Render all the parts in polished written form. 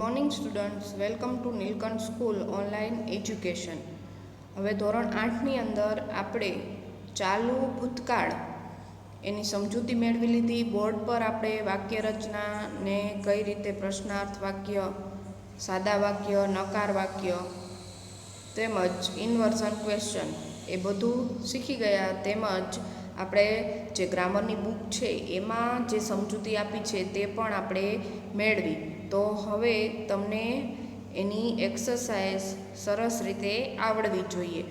Morning students, welcome to Nilkanth school online education. હવે ધોરણ 8ની અંદર આપણે ચાલુ ભૂતકાળ એની સમજૂતી મેળવી લીધી. બોર્ડ પર આપણે વાક્ય રચના ને કઈ રીતે પ્રશ્નાર્થ વાક્ય, સાદા વાક્ય, નકાર વાક્ય તેમજ ઇન્વર્ઝન ક્વેશ્ચન એ બધું શીખી ગયા. તેમજ આપણે જે ગ્રામરની બુક છે એમાં જે સમજૂતી આપી છે તે પણ આપણે મેળવી. તો હવે તમને એની એક્સરસાઇઝ સરસ રીતે આવડવી જોઈએ.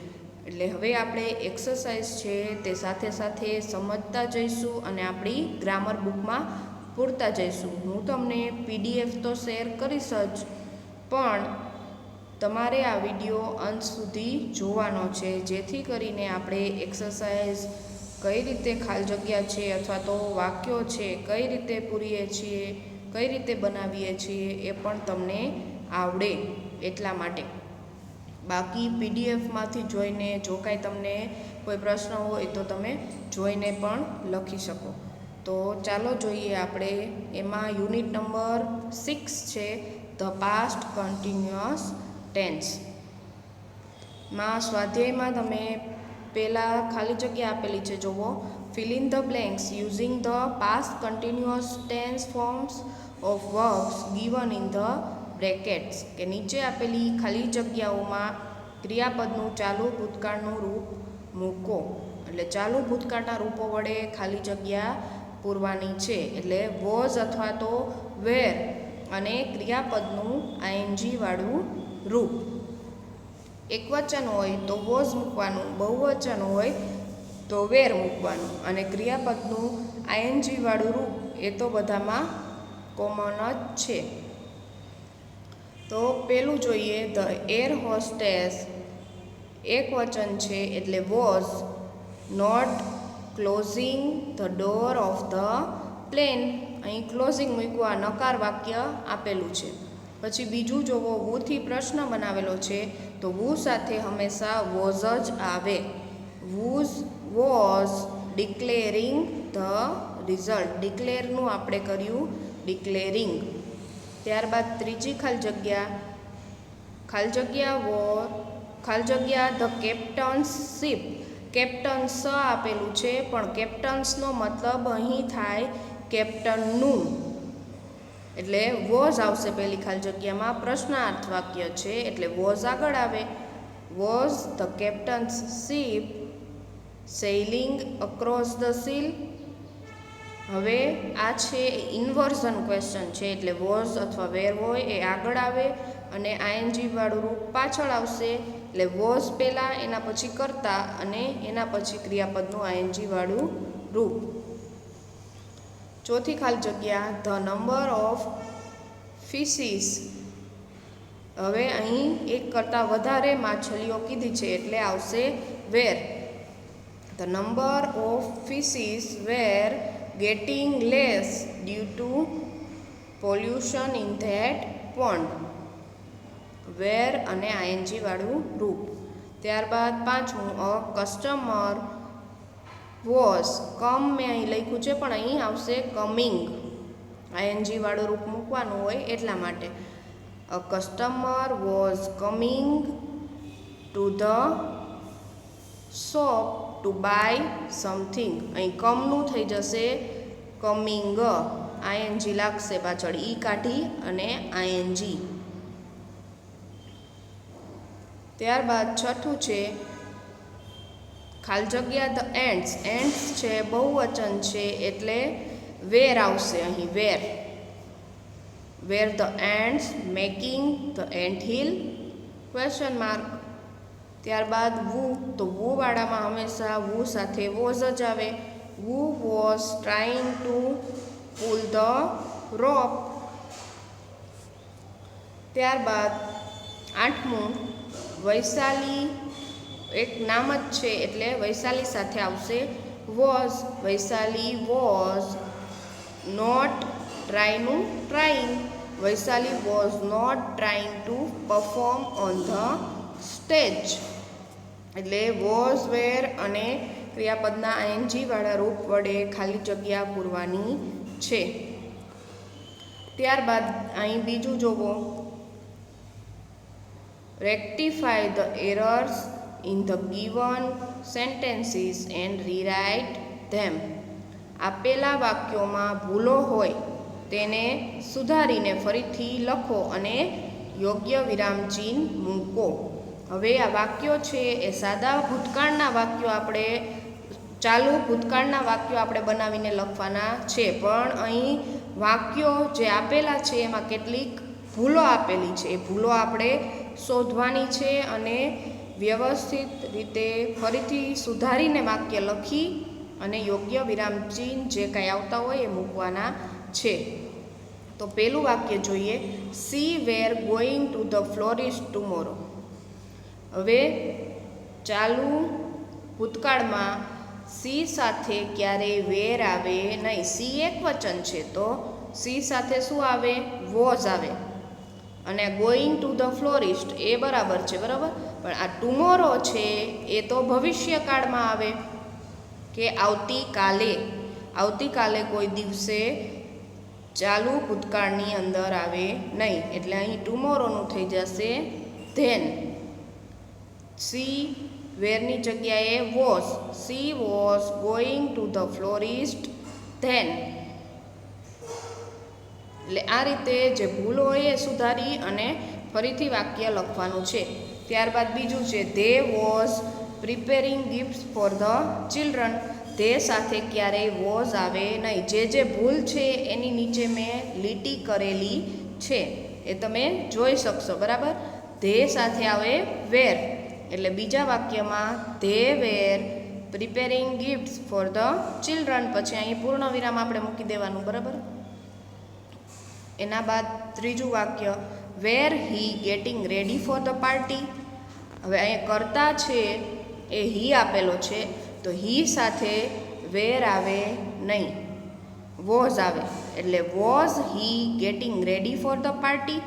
એટલે હવે આપણે એક્સરસાઇઝ છે તે સાથે સાથે સમજતા જઈશું અને આપણી ગ્રામર બુકમાં પૂરતા જઈશું. હું તમને PDF તો શેર કરીશ જ, પણ તમારે આ વિડીયો અંત સુધી જોવાનો છે, જેથી કરીને આપણે એક્સરસાઇઝ કઈ રીતે ખાલી જગ્યા છે અથવા તો વાક્યો છે કઈ રીતે પૂરીએ છીએ, કઈ રીતે બનાવીએ છીએ એ પણ તમને આવડે એટલા માટે. બાકી PDFમાંથી જોઈને જો કાંઈ તમને કોઈ પ્રશ્ન હોય તો તમે જોઈને પણ લખી શકો. તો ચાલો જોઈએ આપણે એમાં યુનિટ નંબર 6 છે, ધ પાસ્ટ કન્ટિન્યુઅસ ટેન્સ. માં સ્વાધ્યાયમાં તમે પહેલાં ખાલી જગ્યા આપેલી છે, જુઓ. Fill in the blanks using the past continuous tense forms of verbs given in the brackets. કે નીચે આપેલી ખાલી જગ્યાઓમાં ક્રિયાપદનું ચાલુ ભૂતકાળનું રૂપ મૂકો. એટલે ચાલુ ભૂતકાળના રૂપો વડે ખાલી જગ્યા પૂરવાની છે. એટલે વોઝ અથવા તો વેર અને ક્રિયાપદનું ING વાળું રૂપ. એકવચન હોય તો વોઝ મૂકવાનું, બહુવચન હોય તો વેર મૂકવાનું, અને ક્રિયાપદનું ING વાળું રૂપ એ તો બધામાં કોમન જ છે. તો પેલું જોઈએ, ધ એર હોસ્ટેસ. એક વચન છે એટલે was not closing the door of the plane. અહીં ક્લોઝિંગ મૂકવા નકાર વાક્ય આપેલું છે. પછી બીજું જોવો, વૂથી પ્રશ્ન બનાવેલો છે તો વૂ સાથે હંમેશા વોઝ જ આવે. Who's was declaring the result. ડિક્લેરનું આપણે કર્યું ડિક્લેરિંગ. ત્યારબાદ ત્રીજી ખાલી જગ્યા ધ કેપ્ટન્સ શિપ. કેપ્ટન્સ આપેલું છે, પણ કેપ્ટન્સનો મતલબ અહીં થાય કેપ્ટનનું. એટલે વોઝ આવશે પહેલી ખાલી જગ્યામાં. પ્રશ્નાર્થ વાક્ય છે એટલે વોઝ આગળ આવે. Was the captain's ship sailing across the sea. હવે આ છે ઇન્વર્ઝન ક્વેશ્ચન છે, એટલે વોઝ અથવા વેર હોય એ આગળ આવે અને ING વાળું રૂપ પાછળ આવશે. એટલે વોઝ પહેલાં, એના પછી કર્તા અને એના પછી ક્રિયાપદનું ING વાળું રૂપ. ચોથી ખાલી જગ્યા, ધ નંબર ઓફ ફિશીસ. હવે અહીં એક કરતાં વધારે માછલીઓ કીધી છે એટલે આવશે were. The number of fishes were getting less due to pollution in that pond. Were અને ING વાળું રૂપ. ત્યારબાદ પાંચમું, અ કસ્ટમર વોઝ. કમ મેં અહીં લખ્યું છે પણ અહીં આવશે કમિંગ. ING વાળું રૂપ મૂકવાનું હોય એટલા માટે. A customer was coming to the shop to buy something. અહીં કમનું થઈ જશે કમિંગ. ING લાગશે પાછળ, ઈ કાઢી અને ING. ત્યારબાદ છઠ્ઠું છે ખાલી જગ્યા ધ એન્ડ્સ. એન્ડ્સ છે બહુવચન છે એટલે વેર આવશે અહીં. Were were the ants making the ant hill question mark. ત્યારબાદ વુ. તો વુ વાળામાં હંમેશા વુ સાથે વોઝ જ આવે. Who was trying to pull the rope. ત્યારબાદ આઠમું, વૈશાલી. એક નામ જ છે એટલે વૈશાલી સાથે આવશે was. Vaishali was not trying. Vaishali was not trying to perform on the stage. એટલે વોઝ, વેર અને ક્રિયાપદના ING વાળા રૂપ વડે ખાલી જગ્યા પૂરવાની છે. ત્યારબાદ અહીં બીજું જોવો, rectify the errors in the given sentences and rewrite them. આપેલા વાક્યોમાં ભૂલો હોય તેને સુધારીને ફરીથી લખો અને યોગ્ય વિરામચિહ્ન મૂકો. હવે આ વાક્યો છે એ સાદા ભૂતકાળના વાક્યો આપણે ચાલુ ભૂતકાળના વાક્યો આપણે બનાવીને લખવાના છે, પણ અહીં વાક્યો જે આપેલા છે એમાં કેટલીક ભૂલો આપેલી છે. એ ભૂલો આપણે શોધવાની છે અને વ્યવસ્થિત રીતે ફરીથી સુધારીને વાક્ય લખી અને યોગ્ય વિરામચિહ્ન જે કાંઈ આવતા હોય એ મૂકવાના છે. તો પહેલું વાક્ય જોઈએ, she were going to the florist tomorrow. હવે ચાલુ ભૂતકાળમાં સી સાથે ક્યારેય વેર આવે નહીં. સી એક વચન છે તો સી સાથે શું આવે? વોઝ આવે. અને ગોઈંગ ટુ ધ ફ્લોરિસ્ટ એ બરાબર છે, બરાબર. પણ આ ટુમોરો છે એ તો ભવિષ્યકાળમાં આવે કે આવતીકાલે. આવતીકાલે કોઈ દિવસે ચાલુ ભૂતકાળની અંદર આવે નહીં, એટલે અહીં ટુમોરોનું થઈ જશે ધેન. સી વેરની જગ્યાએ was. She was going to the florist then. એટલે આ રીતે જે ભૂલ હોય એ સુધારી અને ફરીથી વાક્ય લખવાનું છે. ત્યારબાદ બીજું છે, they was preparing gifts for the children. They સાથે ક્યારેય વોઝ આવે નહીં. જે ભૂલ છે એની નીચે મેં લીટી કરેલી છે એ તમે જોઈ શકશો, બરાબર. ધે સાથે આવે વેર, એટલે બીજા વાક્યમાં they were preparing gifts for the children, પછી અહીં પૂર્ણ વિરામ આપણે મૂકી દેવાનું, બરાબર. એના બાદ ત્રીજું વાક્ય, were he getting ready for the party. હવે અહીંયા કરતા છે એ હી આપેલો છે, તો હી સાથે વેર આવે નહીં, વોઝ આવે. એટલે was he getting ready for the party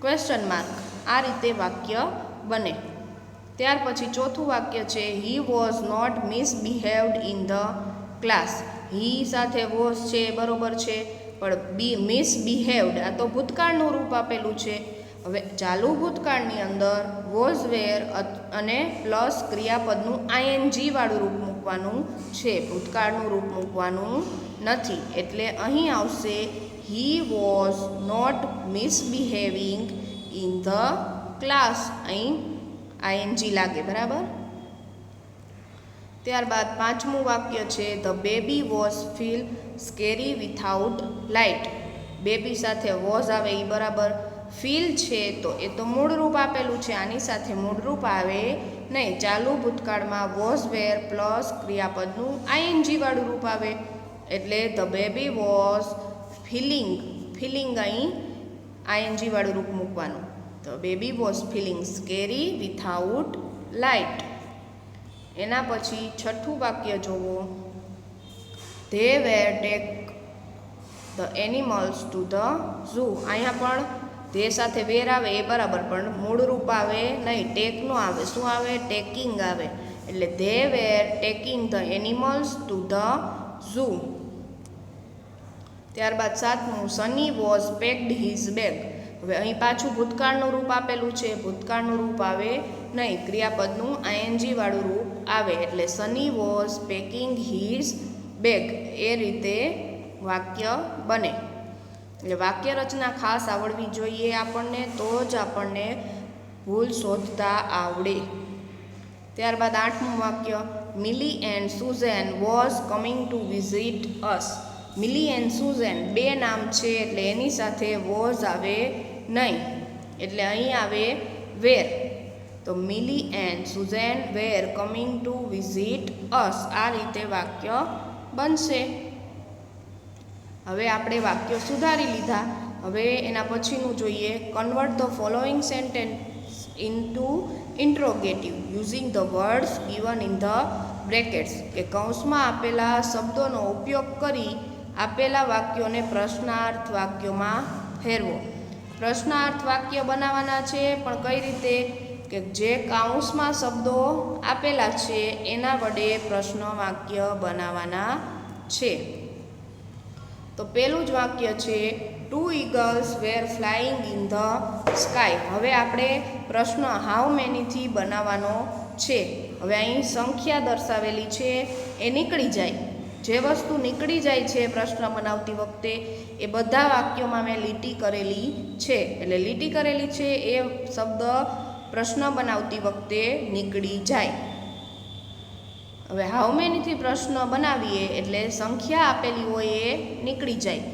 question mark. આ રીતે વાક્ય બને. ત્યાર પછી ચોથું વાક્ય છે, he was not misbehaved in the class. He સાથે વોઝ છે બરોબર છે, પણ મિસબિહેવ્ડ આ તો ભૂતકાળનું રૂપ આપેલું છે. હવે ચાલુ ભૂતકાળની અંદર વોઝ વેર અને પ્લસ ક્રિયાપદનું આઈએનજી વાળું રૂપ મૂકવાનું છે, ભૂતકાળનું રૂપ મૂકવાનું નથી. એટલે અહીં આવશે he was not misbehaving in the class. અહીં આઈએનજી લાગે, બરાબર. ત્યારબાદ પાંચમું વાક્ય છે, the baby was feel scary without light. Baby સાથે વોઝ આવે એ બરાબર. ફીલ છે તો એ તો મૂળરૂપ આપેલું છે, આની સાથે મૂળરૂપ આવે નહીં. ચાલુ ભૂતકાળમાં વોઝ વેર પ્લસ ક્રિયાપદનું આઈએનજી વાળું રૂપ આવે, એટલે the baby was feeling. Feeling અહીં આઈએનજી વાળું રૂપ મૂકવાનું. The baby was feeling scary without light. એના પછી છઠ્ઠું વાક્ય જોવો, they were take the animals to the zoo. અહીંયા પણ ધે સાથે વેર આવે એ બરાબર, પણ મૂળ રૂપ આવે નહીં, ટેક નો આવે. શું આવે? ટેકિંગ આવે. એટલે they were taking the animals to the zoo. ત્યારબાદ સાતમું, Sunny was packed his bag. હવે અહીં પાછું ભૂતકાળનું રૂપ આપેલું છે, ભૂતકાળનું રૂપ આવે નહીં, ક્રિયાપદનું આઈએનજી વાળું રૂપ આવે. એટલે Sunny was packing his bag. એ રીતે વાક્ય બને. એટલે વાક્ય રચના ખાસ આવડવી જોઈએ આપણને, તો જ આપણને ભૂલ શોધતા આવડે. ત્યારબાદ આઠમું વાક્ય, Milly and Suzanne was coming to visit us. Milly and Suzanne બે નામ છે, એટલે એની સાથે વોઝ આવે નહીં, એટલે અહીં આવે વેર. તો Milly and Suzanne were coming to visit us. આ રીતે વાક્ય બનશે. હવે આપણે વાક્યો સુધારી લીધા. હવે એના પછીનું જોઈએ, convert the following sentence into interrogative using the words given in the brackets. કે કૌંસમાં આપેલા શબ્દોનો ઉપયોગ કરી આપેલા વાક્યોને પ્રશ્નાર્થ વાક્યોમાં ફેરવો. પ્રશ્નાર્થ વાક્ય બનાવવાના છે, પણ કઈ રીતે? કે જે કૌંસમાં શબ્દો આપેલા છે એના વડે પ્રશ્ન વાક્ય બનાવવાના છે. તો પહેલું જ વાક્ય છે, 2 eagles were flying in the sky. હવે આપણે પ્રશ્ન હાઉ મેનીથી બનાવવાનો છે. હવે અહીં સંખ્યા દર્શાવેલી છે એ નીકળી જાય. જે વસ્તુ નીકળી જાય છે પ્રશ્ન બનાવતી વખતે એ બધા વાક્યોમાં મેં લીટી કરેલી છે. એટલે લીટી કરેલી છે એ શબ્દ પ્રશ્ન બનાવતી વખતે નીકળી જાય. હવે હાઉ મેનીથી પ્રશ્ન બનાવીએ એટલે સંખ્યા આપેલી હોય એ નીકળી જાય.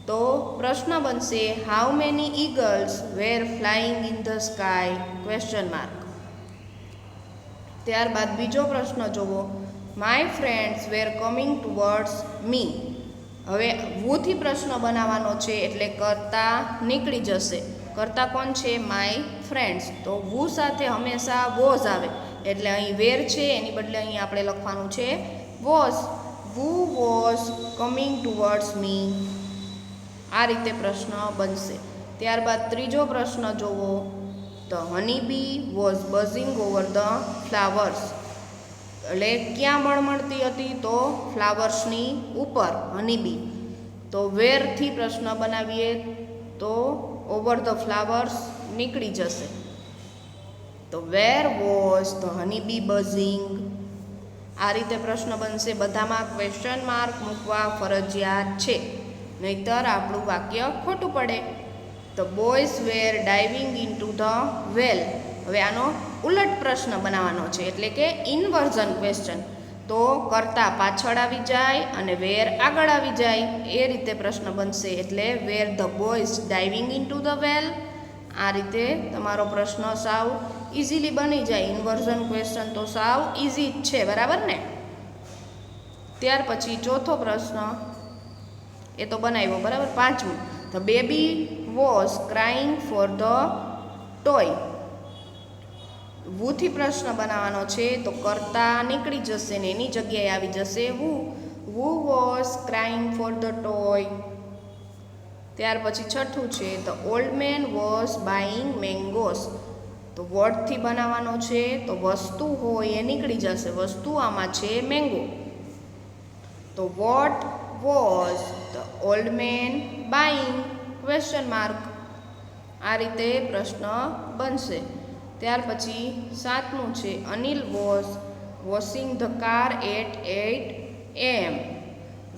તો પ્રશ્ન બનશે how many eagles were flying in the sky question mark. ત્યારબાદ બીજો પ્રશ્ન જોવો. My friends were coming towards me. હવે વુથી પ્રશ્ન બનાવવાનો છે એટલે કરતા નીકળી જશે. કરતા કોણ છે? My friends. તો વુ સાથે હંમેશા વોઝ આવે એટલે અહીં વેર છે એની બદલે અહીં આપણે લખવાનું છે was. Who was coming towards me. આ રીતે પ્રશ્ન બનશે. ત્યારબાદ ત્રીજો પ્રશ્ન જોવો. The honey bee was buzzing over the flowers. એટલે ક્યાં મળમળતી હતી? તો ફ્લાવર્સની ઉપર, હની બી. તો વેરથી પ્રશ્ન બનાવીએ તો ઓવર ધ ફ્લાવર્સ નીકળી જશે. તો were was the honey bee buzzing. આ રીતે પ્રશ્ન બનશે. બધામાં ક્વેશ્ચન માર્ક મૂકવા ફરજિયાત છે, નહીતર આપણું વાક્ય ખોટું પડે. The boys were diving into the well. હવે આનો ઉલટ પ્રશ્ન બનાવવાનો છે એટલે કે ઇન્વર્ઝન ક્વેશ્ચન. તો કરતા પાછળ આવી જાય અને વેર આગળ આવી જાય એ રીતે પ્રશ્ન બનશે. એટલે were the boys diving into the well. આ રીતે તમારો પ્રશ્ન સાવ ઇઝીલી બની જાય. ઇન્વર્ઝન ક્વેશ્ચન તો સાવ ઇઝી જ છે, બરાબર ને? ત્યાર પછી ચોથો પ્રશ્ન એ તો બનાવ્યો, બરાબર. પાંચમું. The baby was crying for the toy. વુથી પ્રશ્ન બનાવવાનો છે તો કરતા નીકળી જશે ને એની જગ્યાએ આવી જશે who. Who was crying for the toy. ત્યાર પછી છઠ્ઠું છે the old man was buying mangoes. તો વર્ડથી બનાવવાનો છે તો વસ્તુ હોય એ નીકળી જશે. વસ્તુ આમાં છે મેંગો. તો what was the old man buying question mark. આ રીતે પ્રશ્ન બનશે. ત્યાર પછી સાતમું છે Anil was washing the car at 8 AM.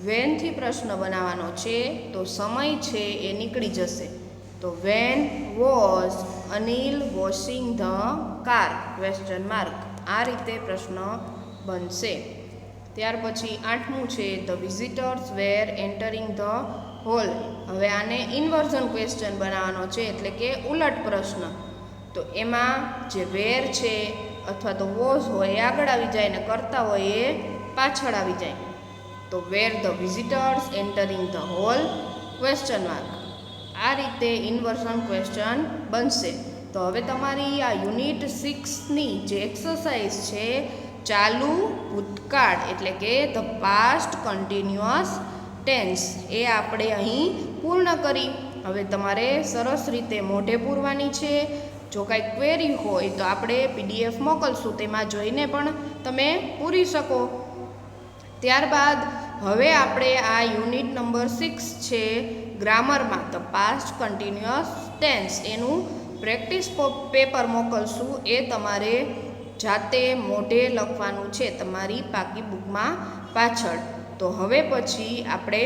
વેનથી પ્રશ્ન બનાવવાનો છે તો સમય છે એ નીકળી જશે. તો when was Anil washing the car question mark. આ રીતે પ્રશ્ન બનશે. ત્યાર પછી આઠમું છે the visitors were entering the hall. હવે આને ઇન્વર્ઝન ક્વેશ્ચન બનાવવાનો છે એટલે કે ઉલટ પ્રશ્ન. તો એમાં જે વેર છે અથવા તો વોઝ હોય એ આગળ આવી જાય ને કરતા હોય એ પાછળ આવી જાય. તો were the visitors entering the hall question mark. આ રીતે ઇન્વર્ઝન ક્વેશ્ચન બનશે. તો હવે તમારી આ યુનિટ 6ની જે એક્સરસાઇઝ છે ચાલુ ભૂતકાળ એટલે કે ધ પાસ્ટ કન્ટિન્યુઅસ ટેન્સ એ આપણે અહીં પૂર્ણ કરી. હવે તમારે સરસ રીતે મોઢે પૂરવાની છે. જો કાંઈ ક્વેરી હોય તો આપણે PDF મોકલશું, તેમાં જોઈને પણ તમે પૂરી શકો. ત્યારબાદ હવે આપણે આ યુનિટ નંબર 6 છે ગ્રામરમાં ધ પાસ્ટ કન્ટિન્યુઅસ ટેન્સ એનું પ્રેક્ટિસ પેપર મોકલશું. એ તમારે જાતે મોઢે લખવાનું છે તમારી પાકી બુકમાં પાછળ. તો હવે પછી આપણે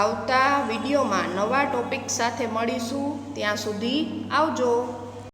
આવતા વિડીયોમાં નવા ટોપિક સાથે મળીશું. ત્યાં સુધી આવજો.